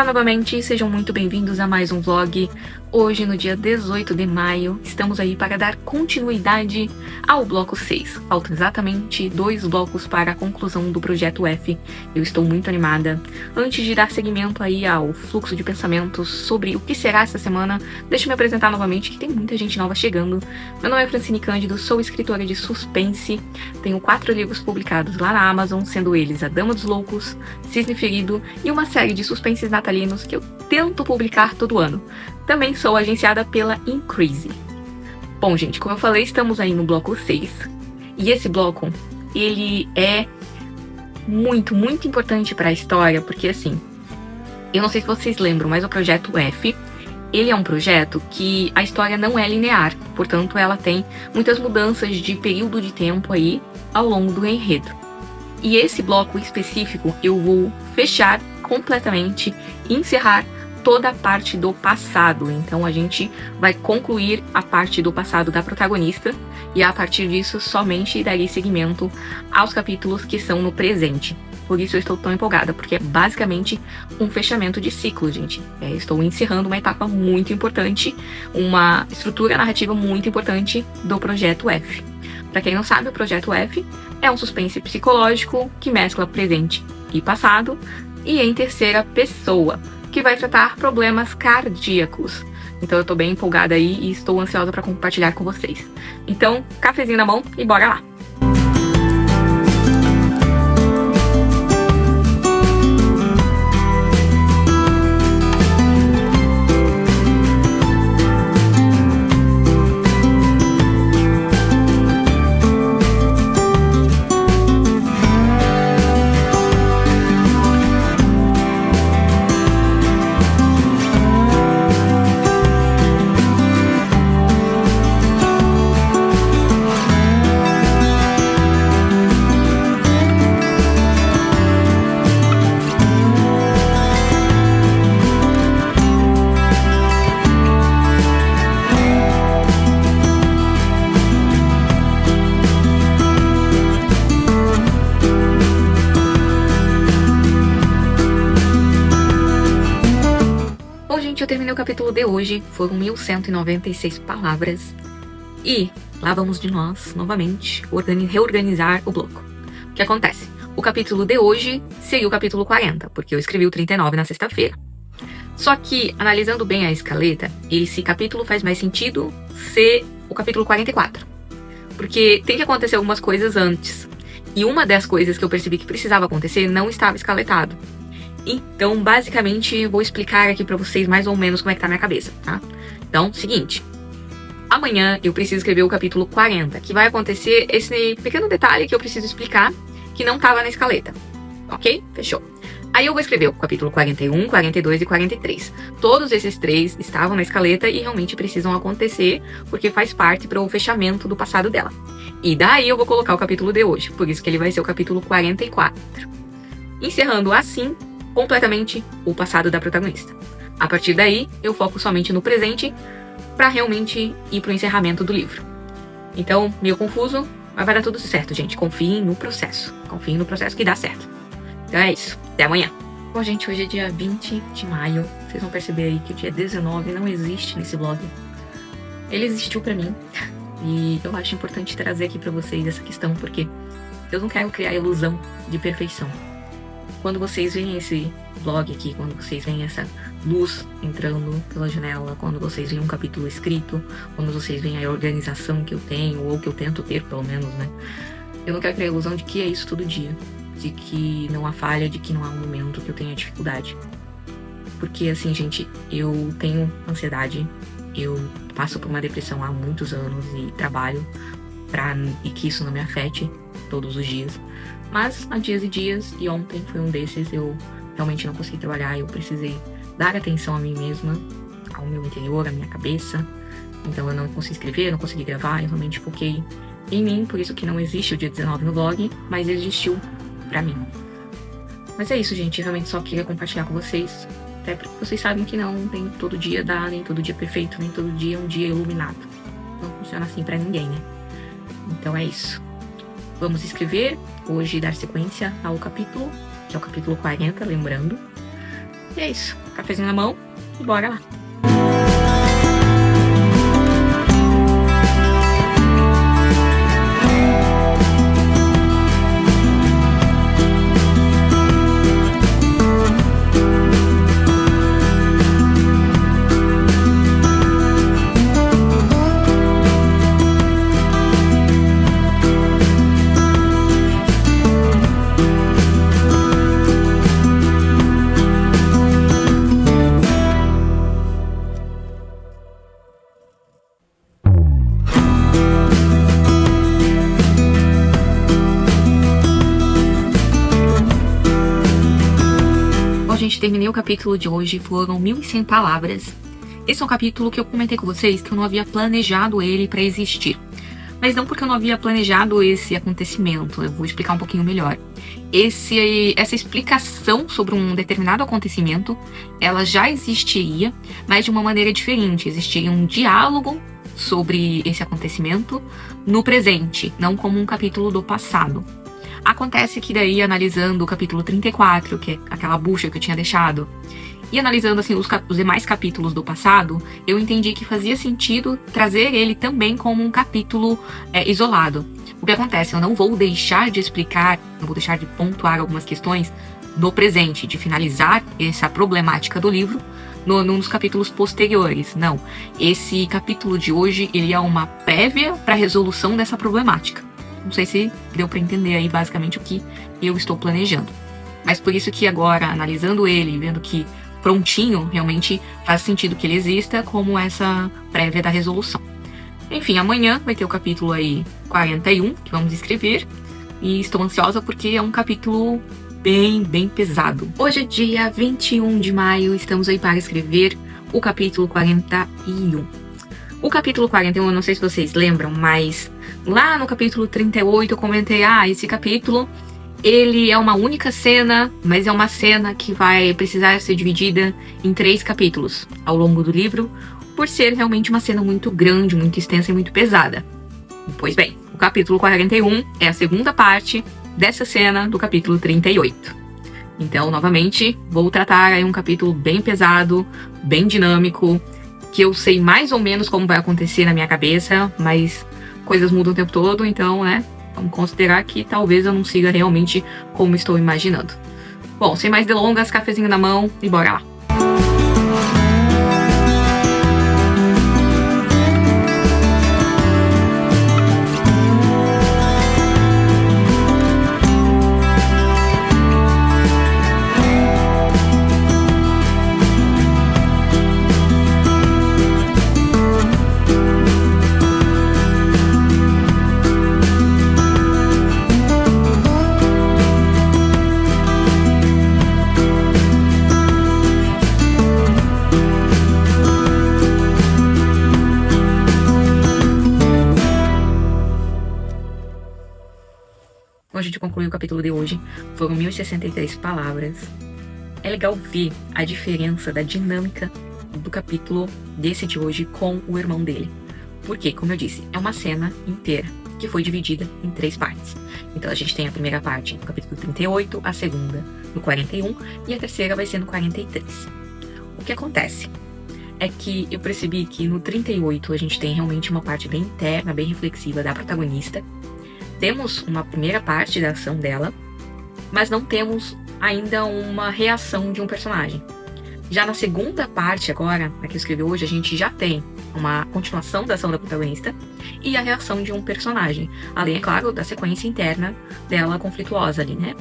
Olá novamente, sejam muito bem-vindos a mais um vlog. Hoje, no dia 18 de maio, estamos aí para dar continuidade ao bloco 6. Faltam exatamente 2 blocos para a conclusão do projeto F. Eu estou muito animada. Antes de dar seguimento aí ao fluxo de pensamentos sobre o que será essa semana, deixa eu me apresentar novamente, que tem muita gente nova chegando. Meu nome é Francine Cândido, sou escritora de suspense. Tenho 4 livros publicados lá na Amazon, sendo eles A Dama dos Loucos, Cisne Ferido e uma série de suspenses natalinos que eu tento publicar todo ano. Também sou agenciada pela Increase. Bom, gente, como eu falei, estamos aí no bloco 6. E esse bloco, ele é muito importante para a história, porque assim, eu não sei se vocês lembram, mas o projeto F, ele é um projeto que a história não é linear. Portanto, ela tem muitas mudanças de período de tempo aí ao longo do enredo. E esse bloco específico eu vou fechar completamente, encerrar toda a parte do passado. Então a gente vai concluir a parte do passado da protagonista e a partir disso somente darei seguimento aos capítulos que são no presente. Por isso eu estou tão empolgada, porque é basicamente um fechamento de ciclo, gente. Estou encerrando uma etapa muito importante, uma estrutura narrativa muito importante do Projeto F. Para quem não sabe, o Projeto F é um suspense psicológico que mescla presente e passado e em terceira pessoa, que vai tratar problemas cardíacos. Então eu tô bem empolgada aí e estou ansiosa para compartilhar com vocês. Então, cafezinho na mão e bora lá! Eu terminei o capítulo de hoje, foram 1196 palavras. E lá vamos de nós, novamente, reorganizar o bloco. O que acontece? O capítulo de hoje seria o capítulo 40, porque eu escrevi o 39 na sexta-feira. Só que, analisando bem a escaleta, esse capítulo faz mais sentido ser o capítulo 44. Porque tem que acontecer algumas coisas antes. E uma das coisas que eu percebi que precisava acontecer não estava escaletado. Então, basicamente, eu vou explicar aqui pra vocês mais ou menos como é que tá a minha cabeça, tá? Então, seguinte. Amanhã eu preciso escrever o capítulo 40, que vai acontecer esse pequeno detalhe que eu preciso explicar, que não tava na escaleta. Ok? Fechou. Aí eu vou escrever o capítulo 41, 42 e 43. Todos esses 3 estavam na escaleta e realmente precisam acontecer, porque faz parte para o fechamento do passado dela. E daí eu vou colocar o capítulo de hoje, por isso que ele vai ser o capítulo 44. Encerrando assim completamente o passado da protagonista. A partir daí, eu foco somente no presente para realmente ir pro encerramento do livro. Então, meio confuso, mas vai dar tudo certo, gente. Confiem no processo. Confiem no processo que dá certo. Então é isso. Até amanhã. Bom, gente, hoje é dia 20 de maio. Vocês vão perceber aí que o dia 19 não existe nesse blog. Ele existiu pra mim. E eu acho importante trazer aqui pra vocês essa questão, porque eu não quero criar ilusão de perfeição. Quando vocês veem esse vlog aqui, quando vocês veem essa luz entrando pela janela, quando vocês veem um capítulo escrito, quando vocês veem a organização que eu tenho, ou que eu tento ter, pelo menos, né? Eu não quero criar a ilusão de que é isso todo dia. De que não há falha, de que não há um momento que eu tenha dificuldade. Porque, assim, gente, eu tenho ansiedade, eu passo por uma depressão há muitos anos e trabalho e que isso não me afete todos os dias. Mas há dias e dias, e ontem foi um desses, eu realmente não consegui trabalhar, eu precisei dar atenção a mim mesma, ao meu interior, à minha cabeça. Então eu não consegui escrever, não consegui gravar, eu realmente foquei em mim, por isso que não existe o dia 19 no vlog, mas existiu pra mim. Mas é isso, gente, eu realmente só queria compartilhar com vocês, até porque vocês sabem que nem todo dia dá, nem todo dia é perfeito, nem todo dia é um dia iluminado. Não funciona assim pra ninguém, né? Então é isso. Vamos escrever hoje, dar sequência ao capítulo, que é o capítulo 40, lembrando. E é isso. Cafezinho na mão e bora lá. Gente, terminei o capítulo de hoje, foram 1.100 palavras. Esse é um capítulo que eu comentei com vocês que eu não havia planejado ele para existir. Mas não porque eu não havia planejado esse acontecimento, eu vou explicar um pouquinho melhor. Essa explicação sobre um determinado acontecimento, ela já existiria, mas de uma maneira diferente. Existiria um diálogo sobre esse acontecimento no presente, não como um capítulo do passado. Acontece que daí, analisando o capítulo 34, que é aquela bucha que eu tinha deixado, e analisando assim os demais capítulos do passado, eu entendi que fazia sentido trazer ele também como um capítulo isolado. O que acontece? Eu não vou deixar de explicar, não vou deixar de pontuar algumas questões no presente, de finalizar essa problemática do livro nos capítulos posteriores. Não. Esse capítulo de hoje, ele é uma prévia para a resolução dessa problemática. Não sei se deu para entender aí basicamente o que eu estou planejando. Mas por isso que agora, analisando ele, vendo que prontinho, realmente faz sentido que ele exista como essa prévia da resolução. Enfim, amanhã vai ter o capítulo aí 41, que vamos escrever. E estou ansiosa porque é um capítulo bem pesado. Hoje é dia 21 de maio, estamos aí para escrever o capítulo 41. O capítulo 41, eu não sei se vocês lembram, mas lá no capítulo 38 eu comentei, esse capítulo, ele é uma única cena, mas é uma cena que vai precisar ser dividida em 3 capítulos ao longo do livro, por ser realmente uma cena muito grande, muito extensa e muito pesada. Pois bem, o capítulo 41 é a segunda parte dessa cena do capítulo 38. Então, novamente, vou tratar aí um capítulo bem pesado, bem dinâmico, que eu sei mais ou menos como vai acontecer na minha cabeça, mas coisas mudam o tempo todo, então, vamos considerar que talvez eu não siga realmente como estou imaginando. Bom, sem mais delongas, cafezinho na mão e bora lá. A gente concluiu o capítulo de hoje, foram 1.063 palavras. É legal ver a diferença da dinâmica do capítulo desse de hoje com o irmão dele. Porque, como eu disse, é uma cena inteira que foi dividida em 3 partes. Então a gente tem a primeira parte no capítulo 38, a segunda no 41 e a terceira vai ser no 43. O que acontece é que eu percebi que no 38 a gente tem realmente uma parte bem interna, bem reflexiva da protagonista. Temos uma primeira parte da ação dela, mas não temos ainda uma reação de um personagem. Já na segunda parte agora, a que eu escrevi hoje, a gente já tem uma continuação da ação da protagonista e a reação de um personagem. Além, é claro, da sequência interna dela conflituosa ali, né?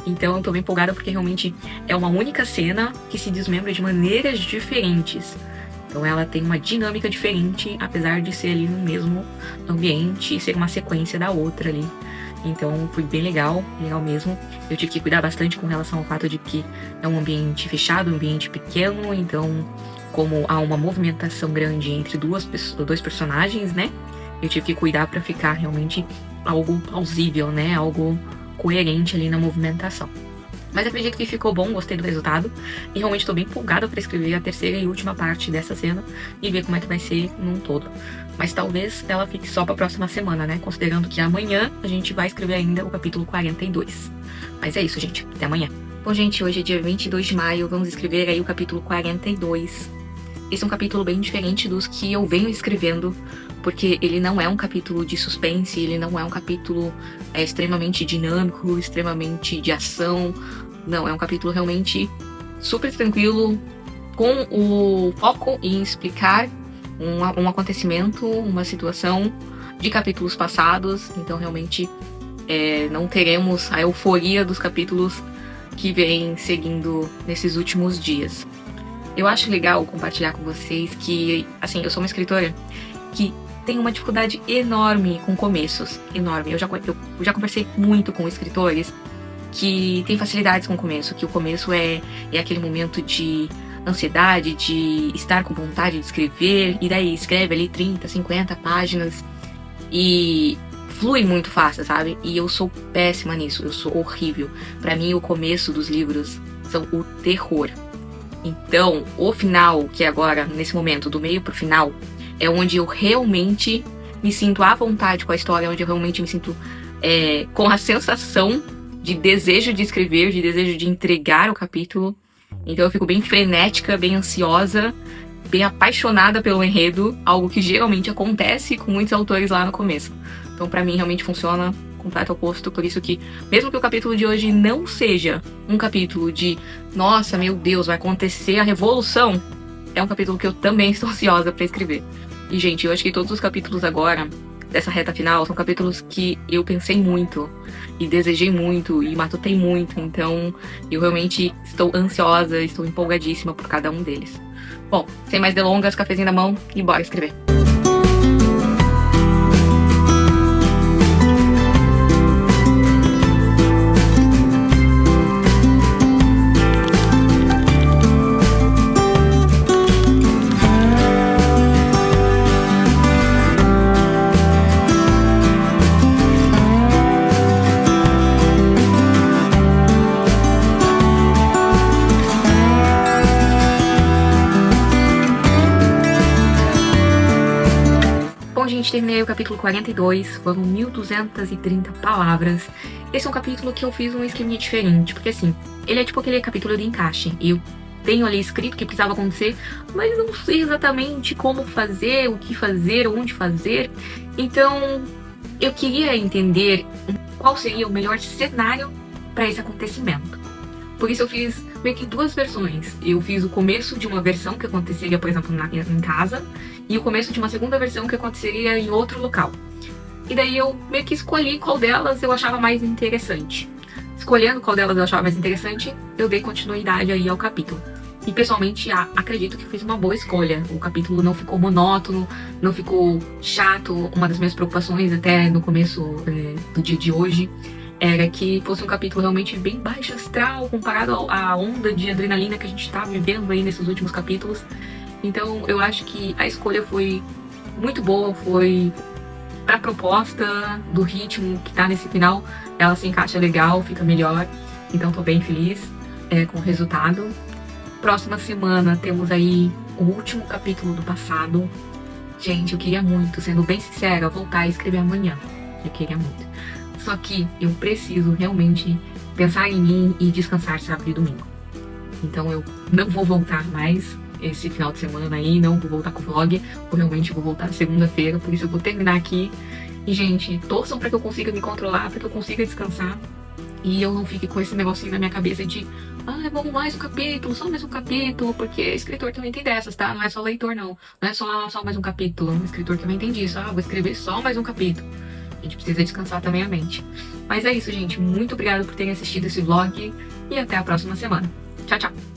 Então eu tô bem empolgada porque realmente é uma única cena que se desmembra de maneiras diferentes. Então ela tem uma dinâmica diferente, apesar de ser ali no mesmo ambiente e ser uma sequência da outra ali. Então foi bem legal mesmo. Eu tive que cuidar bastante com relação ao fato de que é um ambiente fechado, um ambiente pequeno. Então, como há uma movimentação grande entre dois personagens, né? Eu tive que cuidar para ficar realmente algo plausível, né? Algo coerente ali na movimentação. Mas acredito que ficou bom, gostei do resultado. E realmente estou bem empolgada para escrever a terceira e última parte dessa cena e ver como é que vai ser num todo. Mas talvez ela fique só para a próxima semana, né? Considerando que amanhã a gente vai escrever ainda o capítulo 42. Mas é isso, gente. Até amanhã. Bom, gente, hoje é dia 22 de maio, vamos escrever aí o capítulo 42. Esse é um capítulo bem diferente dos que eu venho escrevendo, porque ele não é um capítulo de suspense, ele não é um capítulo extremamente dinâmico, extremamente de ação. Não, é um capítulo realmente super tranquilo, com o foco em explicar um acontecimento, uma situação de capítulos passados. Então realmente não teremos a euforia dos capítulos que vem seguindo nesses últimos dias. Eu acho legal compartilhar com vocês que, assim, eu sou uma escritora que tem uma dificuldade enorme com começos, enorme. Eu já conversei muito com escritores que têm facilidades com o começo, que o começo é aquele momento de ansiedade, de estar com vontade de escrever, e daí escreve ali 30, 50 páginas e flui muito fácil, sabe? E eu sou péssima nisso, eu sou horrível. Pra mim, o começo dos livros são o terror. Então, o final, que é agora, nesse momento, do meio pro final, é onde eu realmente me sinto à vontade com a história, onde eu realmente me sinto com a sensação de desejo de escrever, de desejo de entregar o capítulo. Então eu fico bem frenética, bem ansiosa, bem apaixonada pelo enredo, algo que geralmente acontece com muitos autores lá no começo. Então pra mim realmente funciona completo oposto, por isso que, mesmo que o capítulo de hoje não seja um capítulo de nossa, meu Deus, vai acontecer a revolução, é um capítulo que eu também estou ansiosa pra escrever. E gente, eu acho que todos os capítulos agora, dessa reta final, são capítulos que eu pensei muito, e desejei muito, e matutei muito, então eu realmente estou ansiosa, estou empolgadíssima por cada um deles. Bom, sem mais delongas, cafezinho na mão e bora escrever. Bom, gente, terminei o capítulo 42, foram 1230 palavras. Esse é um capítulo que eu fiz um esqueminha diferente, porque assim, ele é tipo aquele capítulo de encaixe. Eu tenho ali escrito o que precisava acontecer, mas não sei exatamente como fazer, o que fazer, onde fazer. Então, eu queria entender qual seria o melhor cenário para esse acontecimento. Por isso eu fiz meio que duas versões. Eu fiz o começo de uma versão que aconteceria, por exemplo, em casa, e o começo de uma segunda versão que aconteceria em outro local. E daí eu meio que escolhi qual delas eu achava mais interessante. Escolhendo qual delas eu achava mais interessante, eu dei continuidade aí ao capítulo. E pessoalmente acredito que fiz uma boa escolha. O capítulo não ficou monótono, não ficou chato. Uma das minhas preocupações até no começo do dia de hoje era que fosse um capítulo realmente bem baixo astral comparado à onda de adrenalina que a gente tá vivendo aí nesses últimos capítulos. Então eu acho que a escolha foi muito boa, foi pra proposta do ritmo que tá nesse final, ela se encaixa legal, fica melhor. Então tô bem feliz com o resultado. Próxima semana temos aí o último capítulo do passado. Gente, eu queria muito, sendo bem sincera, voltar a escrever amanhã. Eu queria muito. Só que eu preciso realmente pensar em mim e descansar sábado e domingo. Então eu não vou voltar mais esse final de semana aí, não vou voltar com o vlog. Eu realmente vou voltar segunda-feira, por isso eu vou terminar aqui. E, gente, torçam pra que eu consiga me controlar, pra que eu consiga descansar. E eu não fique com esse negocinho na minha cabeça de vamos mais um capítulo, só mais um capítulo, porque escritor também tem dessas, tá? Não é só leitor, não. Não é só mais um capítulo. O escritor também tem disso. Vou escrever só mais um capítulo. A gente precisa descansar também a mente. Mas é isso, gente. Muito obrigada por terem assistido esse vlog e até a próxima semana. Tchau, tchau!